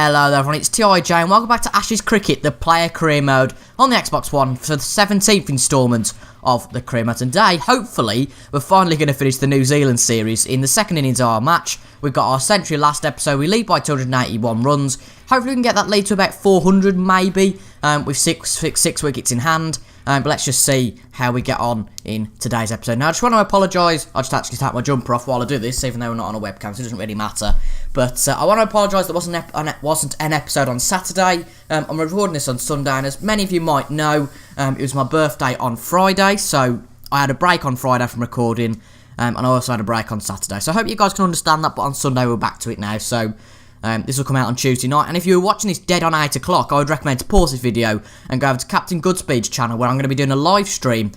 Hello there everyone, it's TIJ and welcome back to Ashes Cricket, the player career mode on the Xbox One for the 17th instalment of the career mode. Today, hopefully, we're finally going to finish the New Zealand series in the second innings of our match. We've got our century last episode, we lead by 281 runs. Hopefully we can get that lead to about 400 maybe, with six wickets in hand. But let's just see how we get on in today's episode. Now, I just want to apologise. I'll just actually take my jumper off while I do this, even though we're not on a webcam, so it doesn't really matter. But I want to apologise there wasn't an episode on Saturday. I'm recording this on Sunday, and as many of you might know, it was my birthday on Friday, so I had a break on Friday from recording, and I also had a break on Saturday. So I hope you guys can understand that, but on Sunday we're back to it now, so... this will come out on Tuesday night, and if you were watching this dead on 8 o'clock, I would recommend to pause this video and go over to Captain Goodspeed's channel, where I'm going to be doing a live stream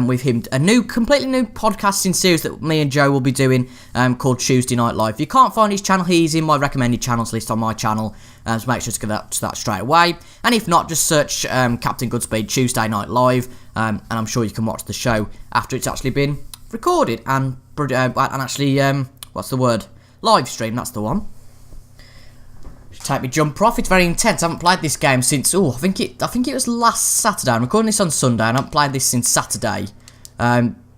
with him, a completely new podcasting series that me and Joe will be doing called Tuesday Night Live. If you can't find his channel, he's in my recommended channels list on my channel, so make sure to go to that straight away. And if not, just search Captain Goodspeed Tuesday Night Live, and I'm sure you can watch the show after it's actually been recorded and actually, what's the word? Live stream, that's the one. Take me jumper off. It's very intense. I haven't played this game since I think it was last Saturday. I'm recording this on Sunday and I haven't played this since Saturday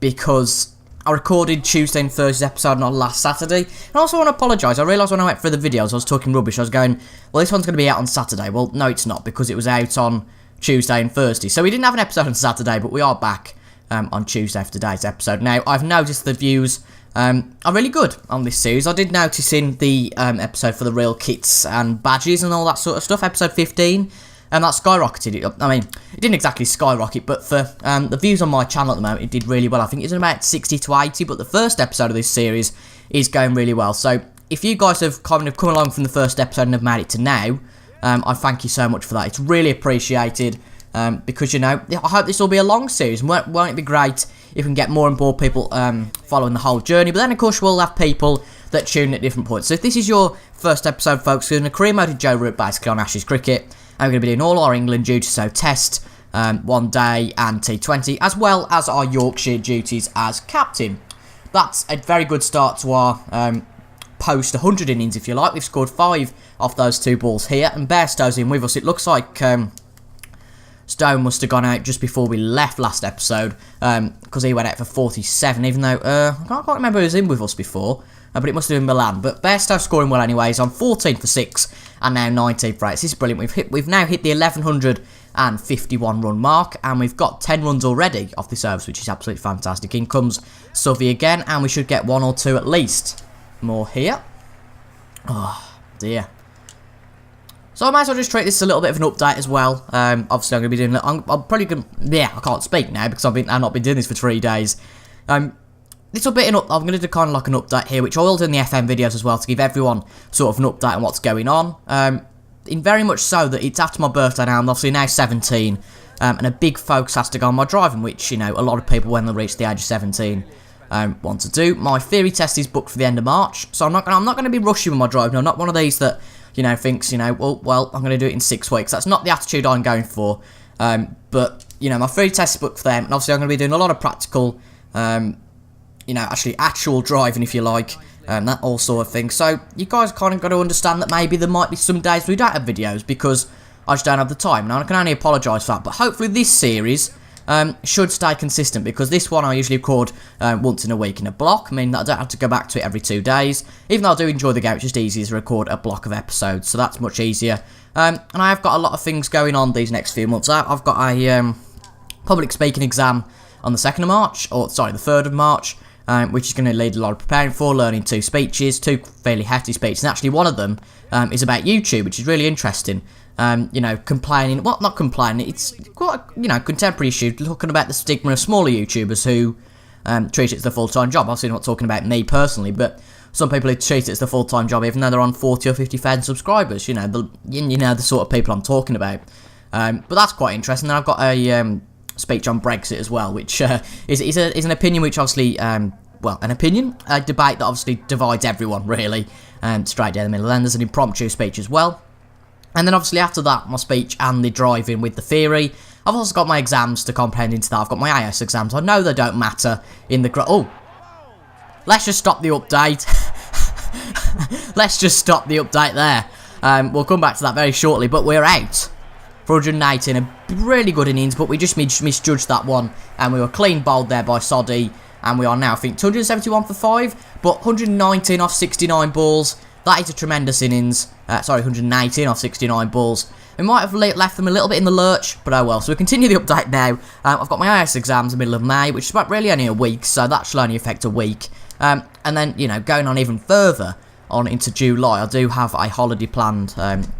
because I recorded Tuesday and Thursday's episode not last Saturday. And I also want to apologise. I realised when I went through the videos I was talking rubbish. I was going, well, this one's going to be out on Saturday. Well, no, it's not, because it was out on Tuesday and Thursday. So we didn't have an episode on Saturday, but we are back on Tuesday for today's episode. Now, I've noticed the views are really good on this series. I did notice in the episode for the real kits and badges and all that sort of stuff, episode 15, and that skyrocketed. I mean, it didn't exactly skyrocket, but for the views on my channel at the moment, it did really well. I think it's about 60 to 80, but the first episode of this series is going really well. So if you guys have kind of come along from the first episode and have made it to now, I thank you so much for that. It's really appreciated. Because, you know, I hope this will be a long series, and won't it be great if we can get more and more people following the whole journey. But then, of course, we'll have people that tune in at different points. So if this is your first episode, folks, we're doing a career mode of Joe Root, basically, on Ashes Cricket, and we're going to be doing all our England duties, so Test, One Day, and T20, as well as our Yorkshire duties as captain. That's a very good start to our post 100 innings, if you like. We've scored 5 off those 2 balls here, and Bairstow's in with us. It looks like... Stone must have gone out just before we left last episode, because he went out for 47, even though, I can't quite remember who was in with us before, but it must have been Milan. But Bairstow scoring well anyways, on 14 for 6, and now 19 for 8. This is brilliant. We've now hit the 1151 run mark, and we've got 10 runs already off this service, which is absolutely fantastic. In comes Southey again, and we should get 1 or 2 at least more here. Oh, dear. So I might as well just treat this as a little bit of an update as well. Obviously, I'm going to be doing... I'm probably going to... Yeah, I can't speak now because I've not been doing this for 3 days. This will be I'm going to do kind of like an update here, which I will do in the FM videos as well, to give everyone sort of an update on what's going on. In very much so that it's after my birthday now. I'm obviously now 17, and a big focus has to go on my driving, which, you know, a lot of people when they reach the age of 17 want to do. My theory test is booked for the end of March, so I'm not going to be rushing with my driving. I'm not one of these that... you know, thinks, you know, well, I'm going to do it in 6 weeks. That's not the attitude I'm going for. But, you know, my free test is booked for them. And obviously I'm going to be doing a lot of practical, you know, actual driving, if you like. That all sort of thing. So, you guys kind of got to understand that maybe there might be some days we don't have videos because I just don't have the time. Now, I can only apologise for that. But hopefully this series... should stay consistent, because this one I usually record once in a week in a block. I mean, I don't have to go back to it every 2 days. Even though I do enjoy the game, it's just easier to record a block of episodes, so that's much easier. And I have got a lot of things going on these next few months. I've got a public speaking exam on the 2nd of March, or sorry, the 3rd of March, which is going to lead a lot of preparing for, learning 2 speeches, 2 fairly hefty speeches, and actually one of them is about YouTube, which is really interesting. You know, complaining, well, not complaining, it's quite a, you know, contemporary issue, talking about the stigma of smaller YouTubers who treat it as their full-time job. Obviously not talking about me personally, but some people who treat it as their full-time job even though they're on 40 or 50,000 subscribers, you know, the sort of people I'm talking about. But that's quite interesting. Then I've got a speech on Brexit as well, which is an opinion which obviously, well, a debate that obviously divides everyone, really, straight down the middle. Then there's an impromptu speech as well. And then obviously after that, my speech and the driving with the theory. I've also got my exams to comprehend into that. I've got my IS exams. I know they don't matter in the... Oh! Let's just stop the update. Let's just stop the update there. We'll come back to that very shortly, but we're out for 119. A really good innings, but we just misjudged that one, and we were clean bowled there by Soddy, and we are now, I think, 271 for 5, but 119 off 69 balls. That is a tremendous innings. 119 off 69 balls. We might have left them a little bit in the lurch, but oh well. So we continue the update now. I've got my IS exams in the middle of May, which is about really only a week, so that should only affect a week. And then, you know, going on even further on into July, I do have a holiday planned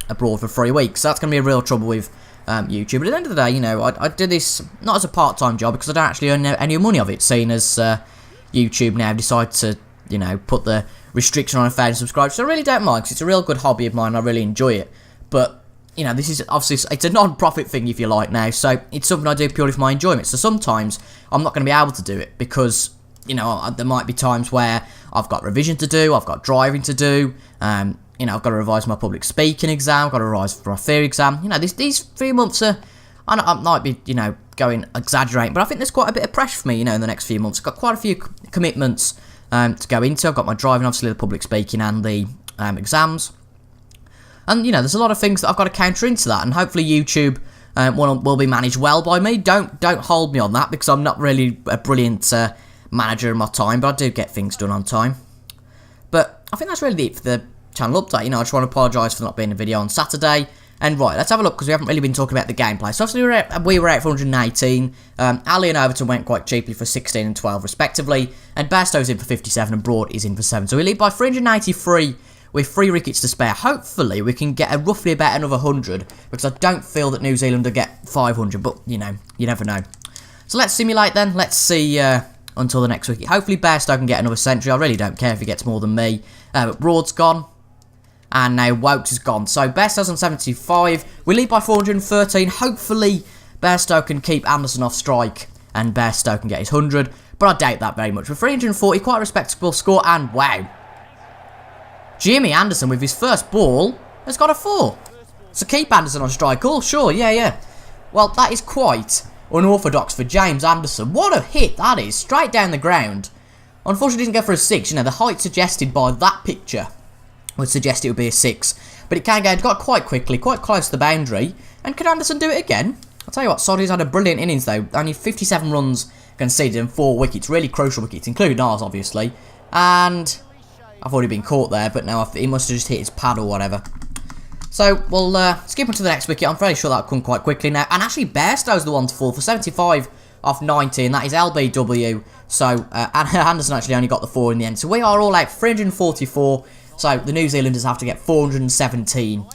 abroad for 3 weeks. So that's going to be a real trouble with YouTube. But at the end of the day, you know, I did this not as a part-time job because I don't actually earn any money of it, seeing as YouTube now decided to, you know, put the restriction on 1,000 subscribers. So I really don't mind because it's a real good hobby of mine. I really enjoy it. But you know, this is obviously, it's a non-profit thing if you like now, so it's something I do purely for my enjoyment. So sometimes I'm not going to be able to do it because, you know, there might be times where I've got revision to do, I've got driving to do, you know, I've got to revise my public speaking exam, I've got to revise for my theory exam. You know, these 3 months are, I might be, you know, exaggerating, but I think there's quite a bit of pressure for me, you know, in the next few months. I've got quite a few commitments to go into. I've got my driving, obviously, the public speaking and the exams. And, you know, there's a lot of things that I've got to counter into that, and hopefully YouTube will be managed well by me. Don't hold me on that, because I'm not really a brilliant manager in my time, but I do get things done on time. But I think that's really it for the channel update. You know, I just want to apologise for not being a video on Saturday. And right, let's have a look, because we haven't really been talking about the gameplay. So obviously we were out for 118. Ali and Overton went quite cheaply for 16 and 12 respectively. And Bairstow's in for 57 and Broad is in for 7. So we lead by 383 with 3 wickets to spare. Hopefully we can get roughly about another 100, because I don't feel that New Zealand will get 500, but you know, you never know. So let's simulate then. Let's see until the next wicket. Hopefully Bairstow can get another century. I really don't care if he gets more than me. But Broad's gone. And now Woakes is gone. So Bairstow's on 75. We lead by 413. Hopefully Bairstow can keep Anderson off strike and Bairstow can get his 100. But I doubt that very much. For 340, quite a respectable score. And wow, Jimmy Anderson with his first ball has got a 4. So keep Anderson on strike. Oh, sure, yeah. Well, that is quite unorthodox for James Anderson. What a hit that is. Straight down the ground. Unfortunately, didn't go for a 6. You know, the height suggested by that picture would suggest it would be a 6. But it can go. It got quite quickly, quite close to the boundary. And can Anderson do it again? I'll tell you what, Soddy's had a brilliant innings, though. Only 57 runs conceded and 4 wickets. Really crucial wickets, including ours, obviously. And I've already been caught there, but now he must have just hit his pad or whatever. So we'll skip on to the next wicket. I'm fairly sure that'll come quite quickly now. And actually, Bairstow's the one to fall for 75 off 90, and that is LBW. So Anderson actually only got the 4 in the end. So we are all out 344. So the New Zealanders have to get 417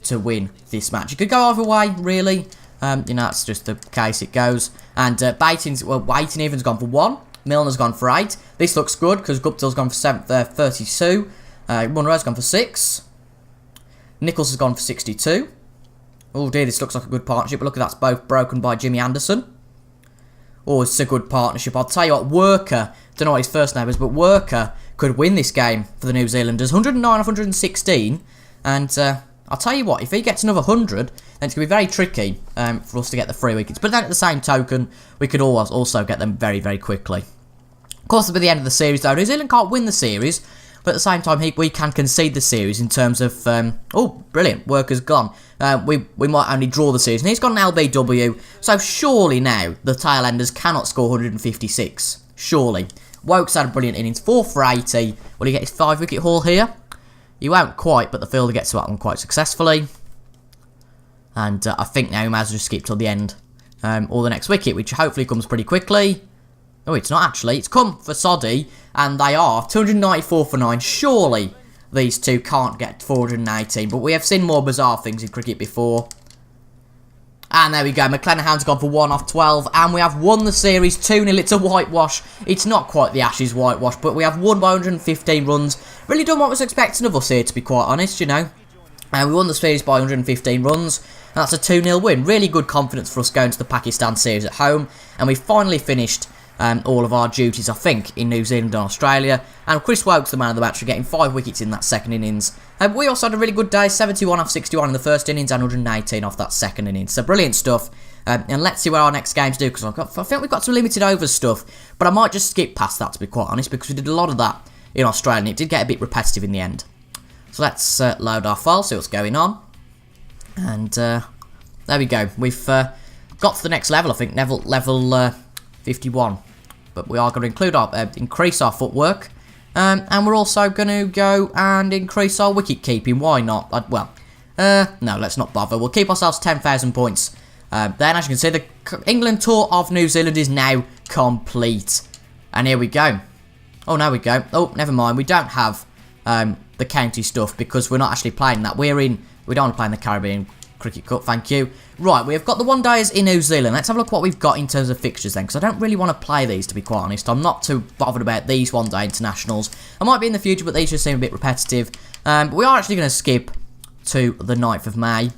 to win this match. It could go either way, really. You know, that's just the case it goes. And Waiting even's gone for 1. Milner's gone for 8. This looks good because Guptill's gone for 32. Munro's gone for 6. Nichols has gone for 62. Oh dear, this looks like a good partnership. But look, that's both broken by Jimmy Anderson. Oh, it's a good partnership. I'll tell you what, Worker, don't know what his first name is, but Worker could win this game for the New Zealanders. 109 off 116. And I'll tell you what, if he gets another 100, then it's going to be very tricky for us to get the 3 wickets. But then at the same token, we could also get them very, very quickly. Of course, at the end of the series, though, New Zealand can't win the series. But at the same time, we can concede the series in terms of... oh, brilliant. Worker's gone. We might only draw the series. And he's got an LBW. So surely now, the tailenders cannot score 156. Surely. Woakes had a brilliant innings. 4 for 80. Will he get his 5-wicket haul here? He won't quite, but the fielder gets to that one quite successfully. And I think now he might as well just skip till the end. Or the next wicket, which hopefully comes pretty quickly. Oh, it's not actually. It's come for Soddy. And they are 294 for 9. Surely these two can't get 418. But we have seen more bizarre things in cricket before. And there we go. McClenaghan's gone for 1 off 12. And we have won the series 2-0. It's a whitewash. It's not quite the Ashes whitewash. But we have won by 115 runs. Really done what was expecting of us here, to be quite honest, you know. And we won the series by 115 runs. And that's a 2-0 win. Really good confidence for us going to the Pakistan series at home. And we finally finished all of our duties, I think, in New Zealand and Australia. And Chris Woakes, the man of the match, for getting 5 wickets in that second innings. We also had a really good day, 71 off 61 in the first innings and 118 off that second innings. So brilliant stuff. And let's see what our next games do, because I think we've got some limited overs stuff. But I might just skip past that, to be quite honest, because we did a lot of that in Australia and it did get a bit repetitive in the end. So let's load our file, see what's going on. And there we go. We've got to the next level, I think, level 51. But we are going to include increase our footwork. And we're also going to go and increase our wicket keeping. Why not? No, let's not bother. We'll keep ourselves 10,000 points. Then, as you can see, the England tour of New Zealand is now complete. And here we go. Oh, now we go. Oh, never mind. We don't have the county stuff because we're not actually playing that. We don't want to play in the Caribbean Cricket Cup, thank you. Right, we've got the one days in New Zealand. Let's have a look what we've got in terms of fixtures then, because I don't really want to play these, to be quite honest. I'm not too bothered about these one day internationals. I might be in the future, but these just seem a bit repetitive. But we are actually going to skip to the 9th of May,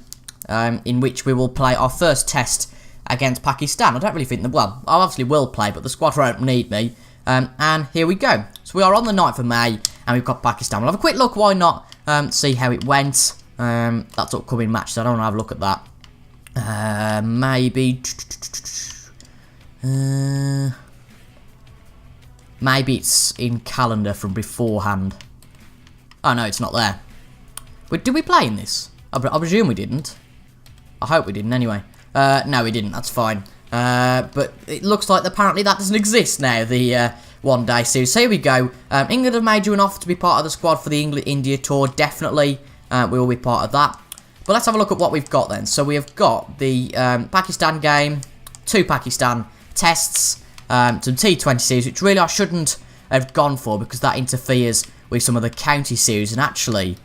in which we will play our first test against Pakistan. I don't really think that, well, I obviously will play, but the squad won't need me. And here we go. So we are on the 9th of May, and we've got Pakistan. We'll have a quick look, why not, see how it went. That's upcoming match, so I don't want to have a look at that. Maybe it's in calendar from beforehand. Oh no, it's not there. Did we play in this? I presume we didn't. I hope we didn't anyway. No, we didn't, that's fine. But it looks like apparently that doesn't exist now, the one day series. So here we go. England have made you an offer to be part of the squad for the England-India tour, definitely. We will be part of that. But let's have a look at what we've got then. So we have got the Pakistan game, 2 Pakistan tests, some T20 series, which really I shouldn't have gone for because that interferes with some of the county series. And actually,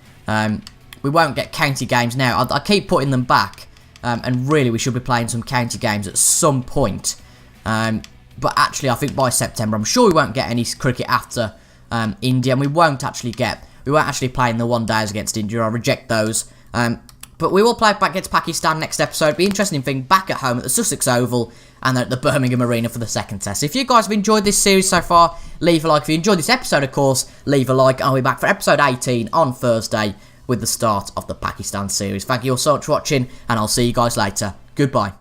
we won't get county games now. I keep putting them back, and really we should be playing some county games at some point. But actually, I think by September, I'm sure we won't get any cricket after India, and we won't actually play in the one days against India. I'll reject those. But we will play back against Pakistan next episode. Be interesting thing back at home at the Sussex Oval and then at the Birmingham Arena for the second test. If you guys have enjoyed this series so far, leave a like. If you enjoyed this episode, of course, leave a like. I'll be back for episode 18 on Thursday with the start of the Pakistan series. Thank you all so much for watching, and I'll see you guys later. Goodbye.